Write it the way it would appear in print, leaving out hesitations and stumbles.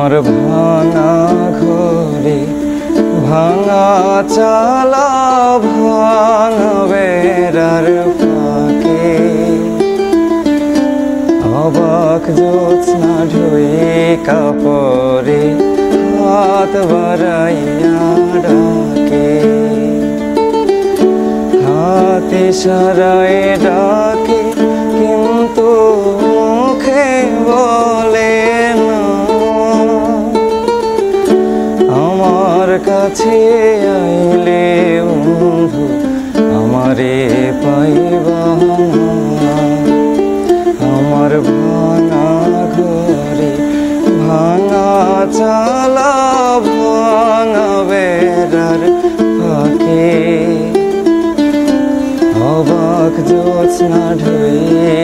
আমার ভাঙা ঘরে ভাঙা চালা ভাঙা বেড়ার ফাঁকে অবাক জ্যোৎস্না ঢুয়ে কাপড়ে হাত বাড়াইয়া ডাকে, হাত ইশারায় ডাকে কিন্তু মুখে বলে না। আমার কাছে আইলে বন্ধু আমারে পাইবা না। আমার ভাঙা ঘরে ভাঙা চালা ভাঙা বেড়ার ফাঁকে অবাক জ্যোৎস্না ঢুয়ে